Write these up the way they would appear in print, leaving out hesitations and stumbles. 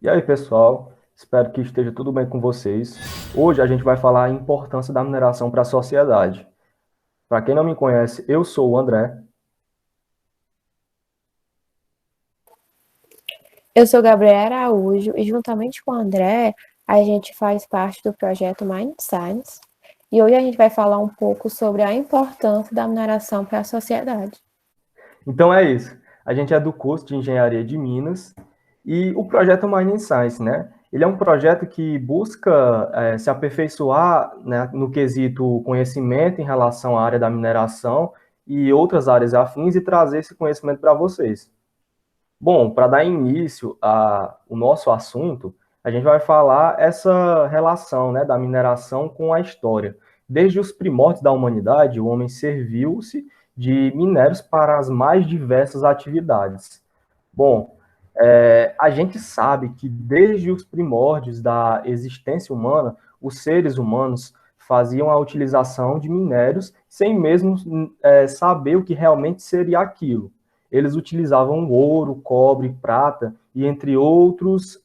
E aí, pessoal? Espero que esteja tudo bem com vocês. Hoje a gente vai falar a importância da mineração para a sociedade. Para quem não me conhece, eu sou o André. Eu sou Gabriela Araújo e, juntamente com o André, a gente faz parte do projeto Mind Science. E hoje a gente vai falar um pouco sobre a importância da mineração para a sociedade. Então é isso. A gente é do curso de Engenharia de Minas e o projeto Mining Science, né? Ele é um projeto que busca se aperfeiçoar, né, no quesito conhecimento em relação à área da mineração e outras áreas afins e trazer esse conhecimento para vocês. Bom, para dar início ao nosso assunto, a gente vai falar essa relação, né, da mineração com a história. Desde os primórdios da humanidade, o homem serviu-se de minérios para as mais diversas atividades. Bom, a gente sabe que desde os primórdios da existência humana, os seres humanos faziam a utilização de minérios sem mesmo saber o que realmente seria aquilo. Eles utilizavam ouro, cobre, prata e entre outros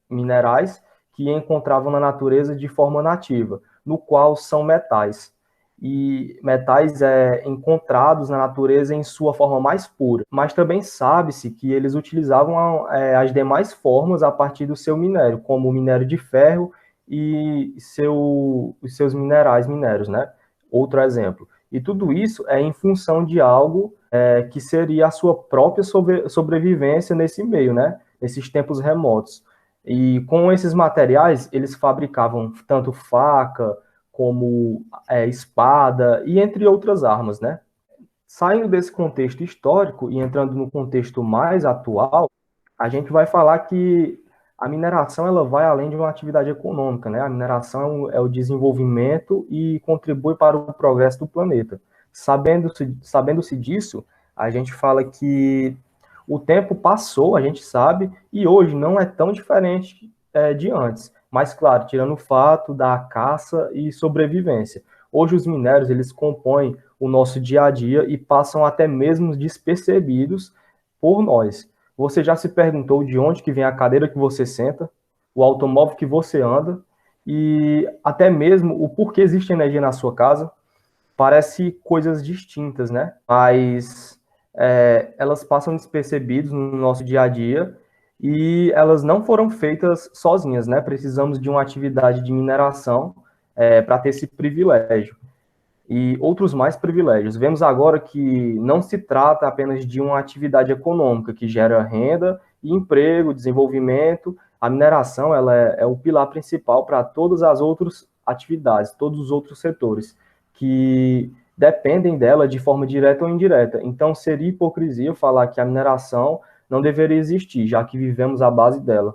minerais que encontravam na natureza de forma nativa, no qual são metais. E metais encontrados na natureza em sua forma mais pura. Mas também sabe-se que eles utilizavam as demais formas a partir do seu minério, como o minério de ferro e os seus minérios, né? Outro exemplo. E tudo isso é em função de algo que seria a sua própria sobrevivência nesse meio, né? Nesses tempos remotos. E com esses materiais, eles fabricavam tanto faca, como espada e entre outras armas, né? Saindo desse contexto histórico e entrando no contexto mais atual, a gente vai falar que a mineração ela vai além de uma atividade econômica, né? A mineração é o desenvolvimento e contribui para o progresso do planeta. Sabendo-se disso, a gente fala que o tempo passou, a gente sabe, e hoje não é tão diferente de antes. Mas, claro, tirando o fato da caça e sobrevivência. Hoje os minérios, eles compõem o nosso dia a dia e passam até mesmo despercebidos por nós. Você já se perguntou de onde que vem a cadeira que você senta, o automóvel que você anda e até mesmo o porquê existe energia na sua casa? Parece coisas distintas, né? Mas elas passam despercebidas no nosso dia a dia e elas não foram feitas sozinhas, né? Precisamos de uma atividade de mineração para ter esse privilégio e outros mais privilégios. Vemos agora que não se trata apenas de uma atividade econômica que gera renda e emprego, desenvolvimento. A mineração ela é o pilar principal para todas as outras atividades, todos os outros setores que dependem dela de forma direta ou indireta. Então, seria hipocrisia falar que a mineração não deveria existir, já que vivemos à base dela.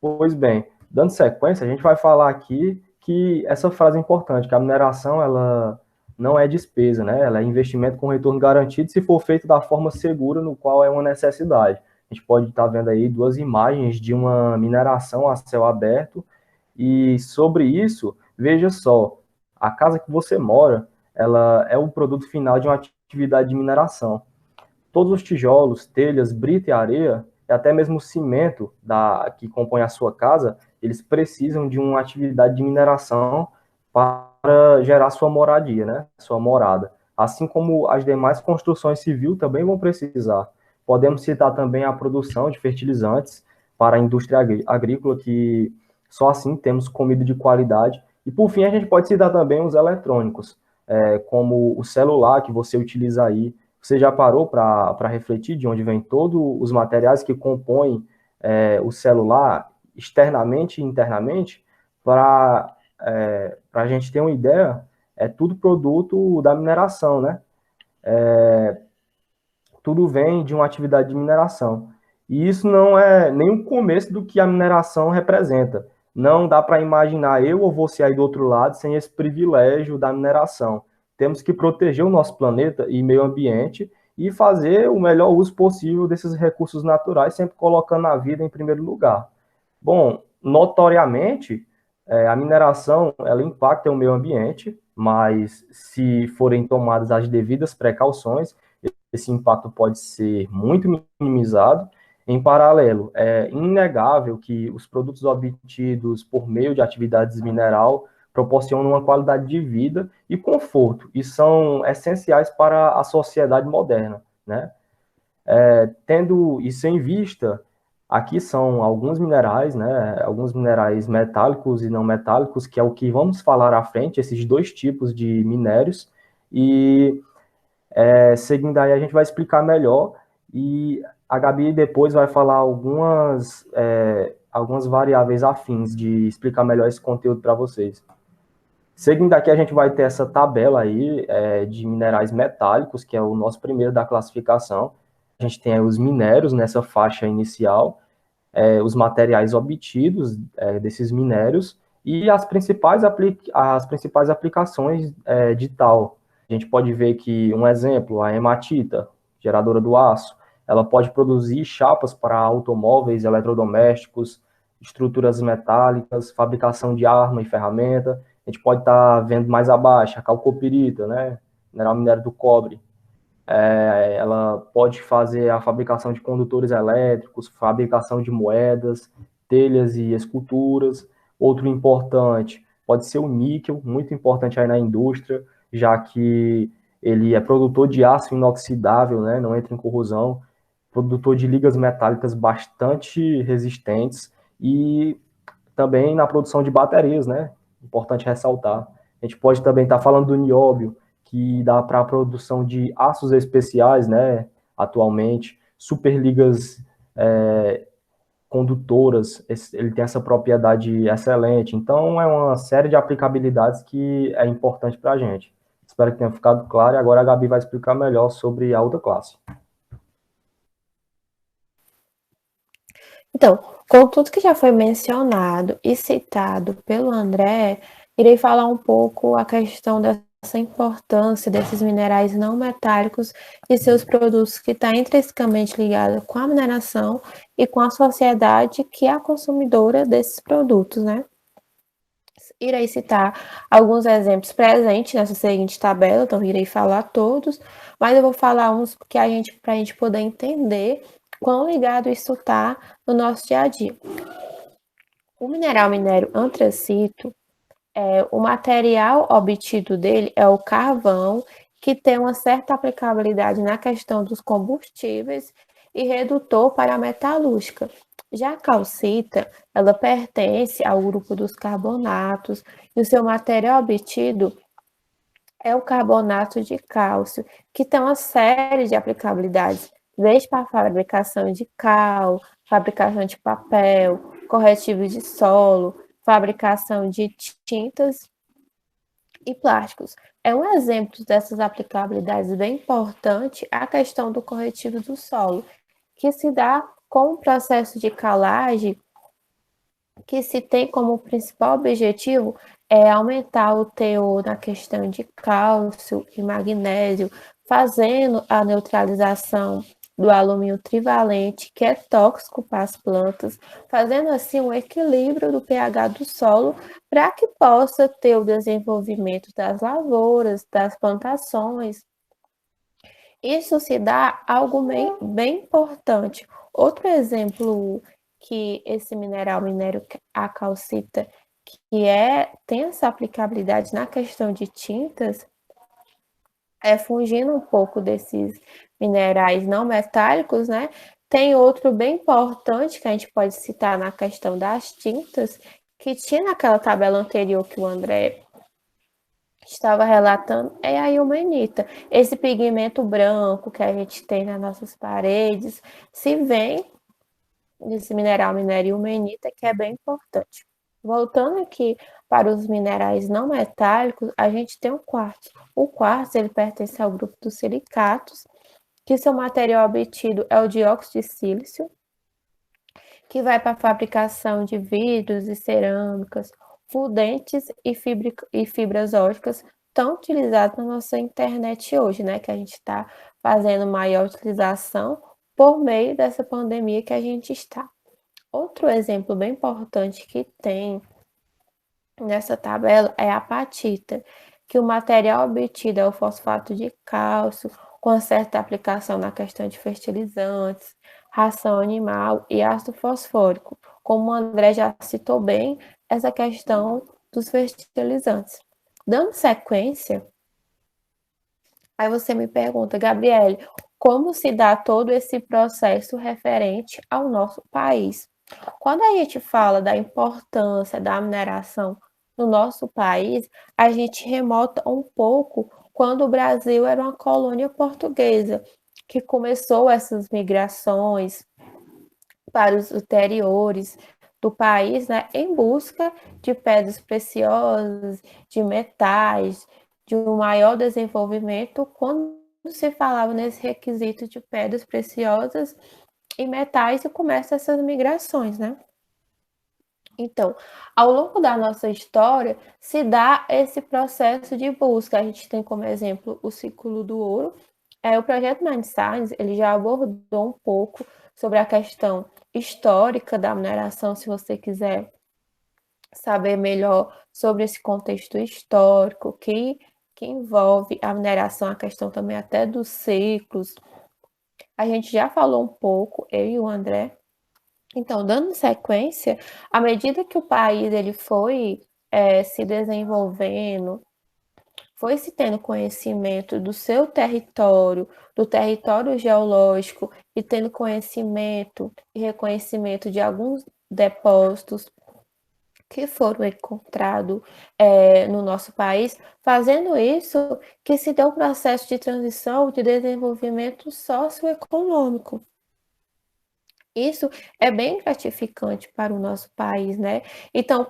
Pois bem, dando sequência, a gente vai falar aqui que essa frase é importante, que a mineração ela não é despesa, né? Ela é investimento com retorno garantido se for feito da forma segura no qual é uma necessidade. A gente pode estar vendo aí duas imagens de uma mineração a céu aberto e sobre isso, veja só, a casa que você mora, ela é o produto final de uma atividade de mineração. Todos os tijolos, telhas, brita e areia, e até mesmo o cimento que compõe a sua casa, eles precisam de uma atividade de mineração para gerar sua moradia, né? Sua morada. Assim como as demais construções civis também vão precisar. Podemos citar também a produção de fertilizantes para a indústria agrícola, que só assim temos comida de qualidade. E por fim, a gente pode citar também os eletrônicos, como o celular que você utiliza aí. Você já parou para refletir de onde vem todos os materiais que compõem o celular, externamente e internamente? Para a gente ter uma ideia, é tudo produto da mineração, né? Tudo vem de uma atividade de mineração. E isso não é nem o começo do que a mineração representa. Não dá para imaginar eu ou você aí do outro lado sem esse privilégio da mineração. Temos que proteger o nosso planeta e meio ambiente e fazer o melhor uso possível desses recursos naturais, sempre colocando a vida em primeiro lugar. Bom, notoriamente, a mineração ela impacta o meio ambiente, mas se forem tomadas as devidas precauções, esse impacto pode ser muito minimizado Em paralelo, é inegável que os produtos obtidos por meio de atividades mineral proporcionam uma qualidade de vida e conforto, e são essenciais para a sociedade moderna, né? Tendo isso em vista, aqui são alguns minerais, né? Alguns minerais metálicos e não metálicos, que é o que vamos falar à frente, esses dois tipos de minérios, e seguindo aí a gente vai explicar melhor, e a Gabi depois vai falar algumas variáveis afins de explicar melhor esse conteúdo para vocês. Seguindo aqui, a gente vai ter essa tabela aí de minerais metálicos, que é o nosso primeiro da classificação. A gente tem aí os minérios nessa faixa inicial, os materiais obtidos desses minérios e as principais aplicações de tal. A gente pode ver que, um exemplo, a hematita, geradora do aço, ela pode produzir chapas para automóveis, eletrodomésticos, estruturas metálicas, fabricação de arma e ferramenta. A gente pode estar vendo mais abaixo a calcopirita, né? Minério do cobre. Ela pode fazer a fabricação de condutores elétricos, fabricação de moedas, telhas e esculturas. Outro importante pode ser o níquel, muito importante aí na indústria, já que ele é produtor de aço inoxidável, né, não entra em corrosão, produtor de ligas metálicas bastante resistentes e também na produção de baterias, né? Importante ressaltar. A gente pode também estar falando do nióbio, que dá para a produção de aços especiais, né? Atualmente, superligas condutoras, ele tem essa propriedade excelente. Então, é uma série de aplicabilidades que é importante para a gente. Espero que tenha ficado claro e agora a Gabi vai explicar melhor sobre a outra classe. Então, com tudo que já foi mencionado e citado pelo André, irei falar um pouco a questão dessa importância desses minerais não metálicos e seus produtos que está intrinsecamente ligado com a mineração e com a sociedade que é a consumidora desses produtos, né? Irei citar alguns exemplos presentes nessa seguinte tabela, então irei falar todos, mas eu vou falar uns que para a gente poder entender quão ligado isso está no nosso dia a dia. O minério antracito, o material obtido dele é o carvão, que tem uma certa aplicabilidade na questão dos combustíveis e redutor para a metalúrgica. Já a calcita, ela pertence ao grupo dos carbonatos e o seu material obtido é o carbonato de cálcio, que tem uma série de aplicabilidades, desde para a fabricação de cal, fabricação de papel, corretivos de solo, fabricação de tintas e plásticos. É um exemplo dessas aplicabilidades bem importante a questão do corretivo do solo, que se dá com o processo de calagem, que se tem como principal objetivo aumentar o teor na questão de cálcio e magnésio, fazendo a neutralização do alumínio trivalente, que é tóxico para as plantas, fazendo assim um equilíbrio do pH do solo para que possa ter o desenvolvimento das lavouras, das plantações. Isso se dá algo bem importante. Outro exemplo que esse minério a calcita, tem essa aplicabilidade na questão de tintas, fugindo um pouco desses minerais não metálicos, né? Tem outro bem importante que a gente pode citar na questão das tintas, que tinha naquela tabela anterior que o André estava relatando, é a ilmenita. Esse pigmento branco que a gente tem nas nossas paredes, se vem desse minério ilmenita, que é bem importante. Voltando aqui para os minerais não metálicos, a gente tem o quartzo. O quartzo, ele pertence ao grupo dos silicatos, que seu material obtido é o dióxido de sílicio, que vai para a fabricação de vidros e cerâmicas, fundentes e fibras óticas, tão utilizados na nossa internet hoje, né? Que a gente está fazendo maior utilização por meio dessa pandemia que a gente está. Outro exemplo bem importante que tem nessa tabela é a apatita, que o material obtido é o fosfato de cálcio, com certa aplicação na questão de fertilizantes, ração animal e ácido fosfórico. Como o André já citou bem, essa questão dos fertilizantes. Dando sequência, aí você me pergunta, Gabriele, como se dá todo esse processo referente ao nosso país? Quando a gente fala da importância da mineração no nosso país, a gente remota um pouco quando o Brasil era uma colônia portuguesa, que começou essas migrações para os interiores do país, né, em busca de pedras preciosas, de metais, de um maior desenvolvimento, quando se falava nesse requisito de pedras preciosas e metais, e começam essas migrações, né? Então, ao longo da nossa história, se dá esse processo de busca. A gente tem como exemplo o ciclo do ouro. O projeto Mind Science, ele já abordou um pouco sobre a questão histórica da mineração, se você quiser saber melhor sobre esse contexto histórico que envolve a mineração, a questão também até dos ciclos. A gente já falou um pouco, eu e o André. Então, dando sequência, à medida que o país ele foi se desenvolvendo, foi se tendo conhecimento do seu território, do território geológico, e tendo conhecimento e reconhecimento de alguns depósitos que foram encontrados no nosso país, fazendo isso que se deu um processo de transição de desenvolvimento socioeconômico. Isso é bem gratificante para o nosso país, né? Então,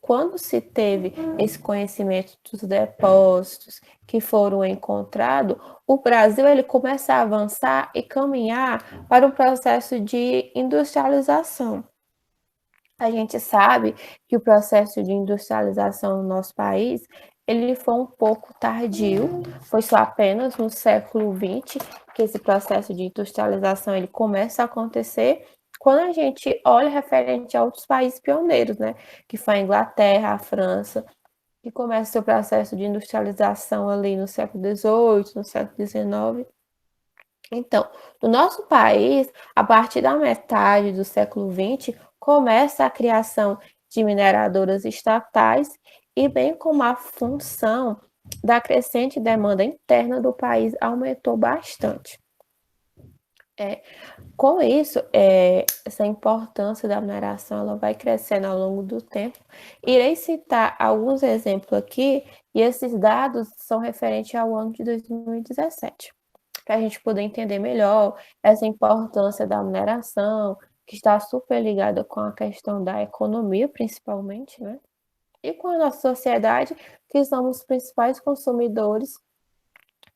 quando se teve esse conhecimento dos depósitos que foram encontrados, o Brasil ele começa a avançar e caminhar para um processo de industrialização. A gente sabe que o processo de industrialização no nosso país ele foi um pouco tardio, foi só apenas no século XX que esse processo de industrialização ele começa a acontecer. Quando a gente olha referente a outros países pioneiros, né, que foi a Inglaterra, a França, que começa o seu processo de industrialização ali no século XVIII, no século XIX. Então, no nosso país, a partir da metade do século XX, começa a criação de mineradoras estatais e bem como a função da crescente demanda interna do país aumentou bastante. Com isso, essa importância da mineração ela vai crescendo ao longo do tempo. Irei citar alguns exemplos aqui, e esses dados são referentes ao ano de 2017, para a gente poder entender melhor essa importância da mineração, que está super ligada com a questão da economia, principalmente, né? E com a nossa sociedade, que somos os principais consumidores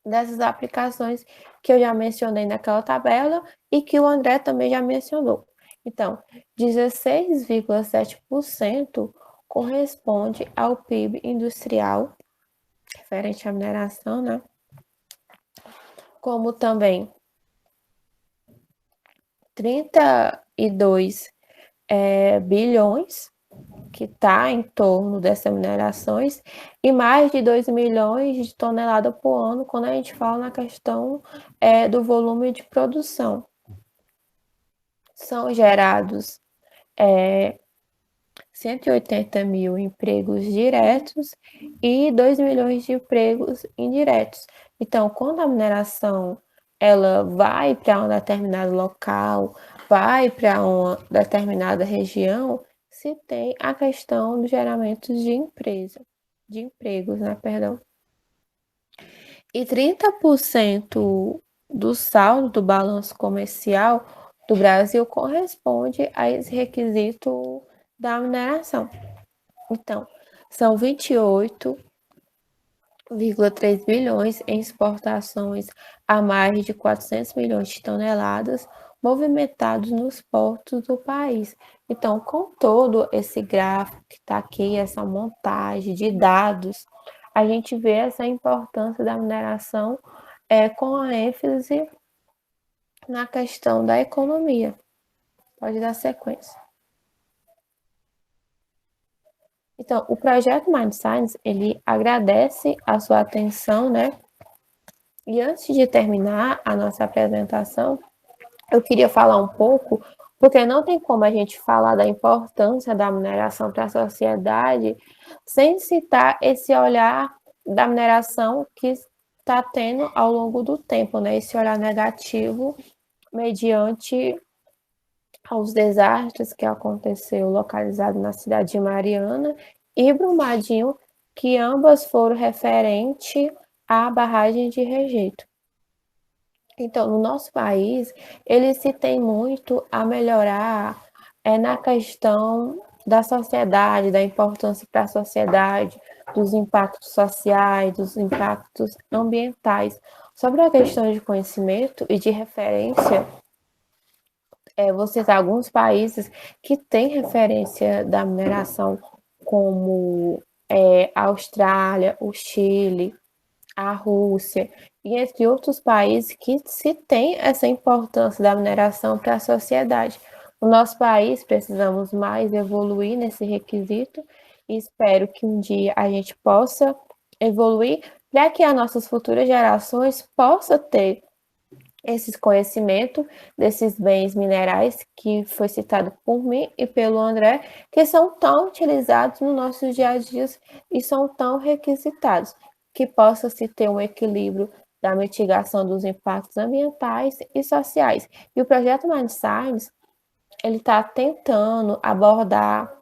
dessas aplicações que eu já mencionei naquela tabela e que o André também já mencionou. Então, 16,7% corresponde ao PIB industrial, referente à mineração, né? Como também 32 bilhões, que está em torno dessas minerações, e mais de 2 milhões de toneladas por ano, quando a gente fala na questão do volume de produção. São gerados 180 mil empregos diretos e 2 milhões de empregos indiretos. Então, quando a mineração ela vai para um determinado local, vai para uma determinada região, se tem a questão do geramento de empregos, né, perdão. E 30% do saldo do balanço comercial do Brasil corresponde a esse requisito da mineração. Então, são 28,3 bilhões em exportações a mais de 400 milhões de toneladas movimentados nos portos do país. Então, com todo esse gráfico que está aqui, essa montagem de dados, a gente vê essa importância da mineração com a ênfase na questão da economia. Pode dar sequência. Então, o projeto Mind Science, ele agradece a sua atenção, né? E antes de terminar a nossa apresentação, eu queria falar um pouco, porque não tem como a gente falar da importância da mineração para a sociedade sem citar esse olhar da mineração que está tendo ao longo do tempo, né? Esse olhar negativo mediante aos desastres que aconteceu localizado na cidade de Mariana e Brumadinho, que ambas foram referente à barragem de rejeito. Então, no nosso país, ele se tem muito a melhorar na questão da sociedade, da importância para a sociedade, dos impactos sociais, dos impactos ambientais. Sobre a questão de conhecimento e de referência, você tem alguns países que têm referência da mineração, como a Austrália, o Chile, a Rússia, e entre outros países que se tem essa importância da mineração para a sociedade. No nosso país, precisamos mais evoluir nesse requisito e espero que um dia a gente possa evoluir para que as nossas futuras gerações possam ter esse conhecimento desses bens minerais que foi citado por mim e pelo André, que são tão utilizados no nosso dia a dia e são tão requisitados, que possa se ter um equilíbrio da mitigação dos impactos ambientais e sociais. E o projeto Mind Science, ele está tentando abordar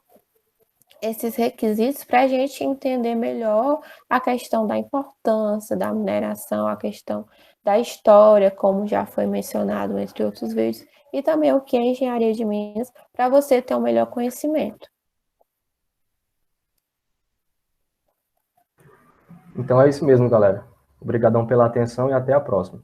esses requisitos para a gente entender melhor a questão da importância da mineração, a questão da história, como já foi mencionado entre outros vídeos, e também o que é engenharia de minas, para você ter um melhor conhecimento. Então é isso mesmo, galera. Obrigadão pela atenção e até a próxima.